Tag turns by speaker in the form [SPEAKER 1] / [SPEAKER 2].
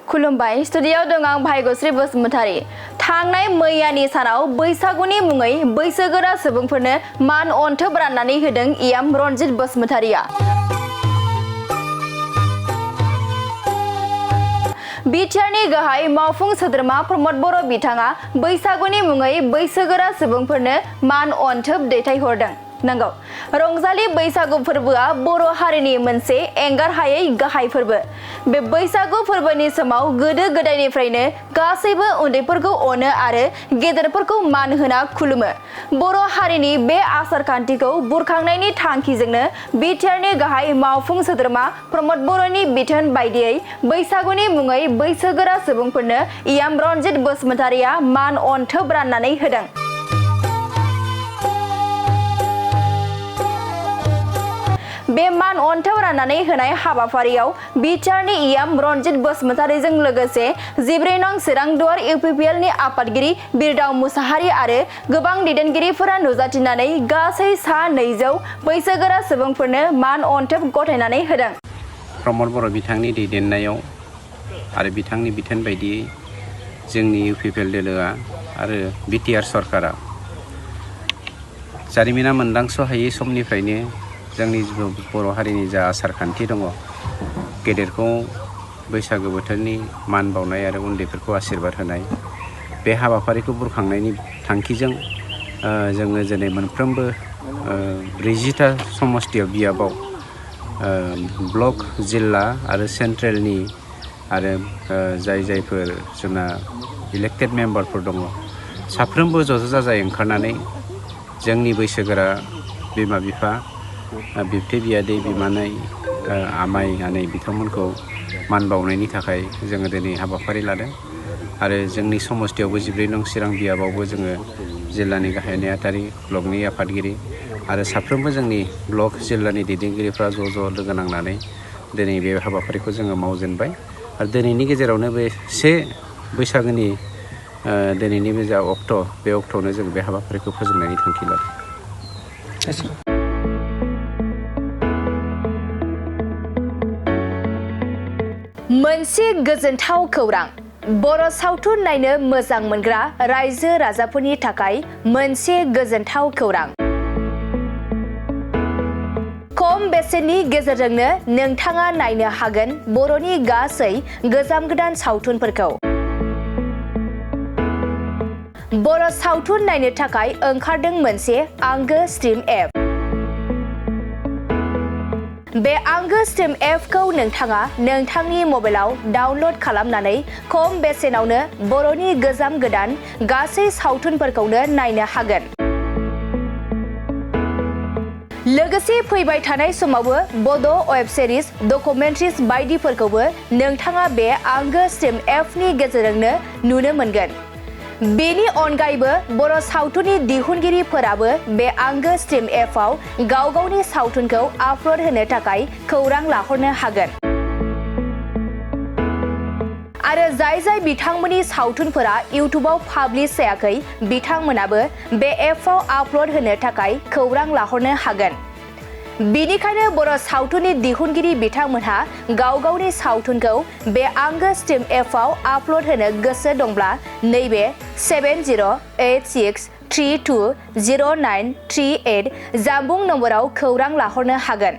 [SPEAKER 1] खुलुमबाय स्टुडियाव दं आं भाग्यश्री बसुमतारी। थांनाय मैयानि सानाव बैसागुनि मुङै बैसोगोरा सुबुंफोरनो मान अनथोब राननानै होदों इयाम रनजित बसुमतारीया। बिटिआरनि गाहाय मावफुं सोद्रोमा प्रमद बर' बिथाङा बैसागुनि मुङै बैसोगोरा सुबुंफोरनो मान अनथोब दैथायहरदों। नंगौ, रंजालि बैसागु फोरबोआ बर' हारिनि मोनसे एंगारहायै गाहाय फोरबो। बे बैसागु फोरबोनि समाव गोदो गोदायनिफ्रायनो गासैबो उन्दैफोरखौ अनो आरो गेदेरफोरखौ मान होना खुलुमो। बर' हारिनि बे आसार खान्थिखौ बुरखांनायनि थांखिजोंनो बिटिआरनि गाहाय मावफुं सोद्रोमा प्रमद बर'नि बिथोन बायदियै बैसागुनि मुङै बैसोगोरा सुबुंफोरनो इयाम रनजित बसुमतारीया मान अनथोब राननानै होदों। बे मान अनथोब राननानै होनाय हाबाफारियाव बिटिआरनि इयाम रनजित बसुमतारीजों लोगोसे 14 नं चिरां दुवार इउपिपिएलनि आफादगिरि बिरदाव मुसाहारि आरो गोबां दैदेनगिरिफोरा नुजाथिनानै गासै सा 200 बैसोगोरा सुबुंफोरनो मान अनथोब गथायनानै होदों।
[SPEAKER 2] प्रमद बर' बिथांनि दैदेननायाव आरो बिथांनि बिथोन बायदियै जोंनि इउपिपिएल दोलोआ आरो बिटिआर सरकारा जारिमिना मोनदांस' हायै समनिफ्रायनो जोंनि बर' हारिनि जा आसार खान्थि दङ, गेदेरखौ बैसागो बोथोरनि मान बावनाय आरो उन्दैफोरखौ आशीर्बाद होनाय, बे हाबाफारिखौ बुरखांनायनि थांखिजों जोङो दिनै मोनफ्रोमबो 40टा समस्तियाव बियाबाव ब्लक, जिल्ला आरो सेन्ट्रेलनि आरो जायफोर जोंना इलेक्टेड मेम्बारफोर दङ, साफ्रोमबो ज' जाजाय ओंखारनानै जोंनि बैसोगोरा बिमा बिफा, बिबथै बियादै बिमानै, आमाय आनै बिथांमोनखौ मान बावनायनि थाखाय जोङो दिनै हाबाफारि लादों। आरो जोंनि समस्तियावबो 14 नं चिरां बियाबावबो जोङो जिल्लानि गाहाय नेहाथारि, ब्लकनि आफादगिरि आरो साफ्रोमबो जोंनि ब्लक, जिल्लानि दैदेनगिरिफ्रा ज' लोगो नांनानै दिनै बे हाबाफारिखौ जोङो मावजेनबाय। आरो दिनैनि गेजेरावनो बे 1 बैसागोनि दिनैनि बे जा अक्ट', बे अक्ट'आवनो जों बे हाबाफारिखौ फोजोबनायनि थांखि लादों।
[SPEAKER 1] मोनसे गोजोनथाव खौरां। बर' सावथुन नायनो मोजां मोनग्रा रायजो राजाफोरनि थाखाय मोनसे गोजोनथाव खौरां। खम बेसेननि गेजेरजोंनो नोंथाङा नायनो हागोन बर'नि गासै गोजाम गोदान सावथुनफोरखौ। बर' सावथुन नायनो थाखाय ओंखारदों मोनसे आंगो स्ट्रिम एप। बे आंगो स्ट्रिम एपखौ नोंथाङा नोंथांनि मबाइलाव डाउनल'ड खालामनानै खम बेसेनावनो बर'नि गोजाम गोदान गासै सावथुनफोरखौनो नायनो हागोन। लोगोसे फैबाय थानाय समावबो बड' वेब सिरिज, डकुमेन्ट्रिज बायदिफोरखौबो नोंथाङा बे आंगो स्ट्रिम एपनि गेजेरजोंनो नुनो मोनगोन। बेनि अनगायैबो बर' सावथुननि दिहुनगिरिफोराबो बे आंगो स्ट्रिम एपआव गाव गावनि सावथुनखौ आपल'ड होनो थाखाय खौरां लाहरनो हागोन। आरो जाय बिथांमोननि सावथुनफोरा इउटुबाव पाब्लिश जायाखै, बिथांमोनाबो बे एपआव आपल'ड होनो थाखाय खौरां लाहरनो हागोन। बेनिखायनो बर' सावथुननि दिहुनगिरि बिथांमोनहा गाव गावनि सावथुनखौ बे आंगो स्ट्रिम एपआव आपल'ड होनो गोसो दंब्ला नैबे 7086320938 जानबुं नम्बराव खौरां लाहरनो हागोन।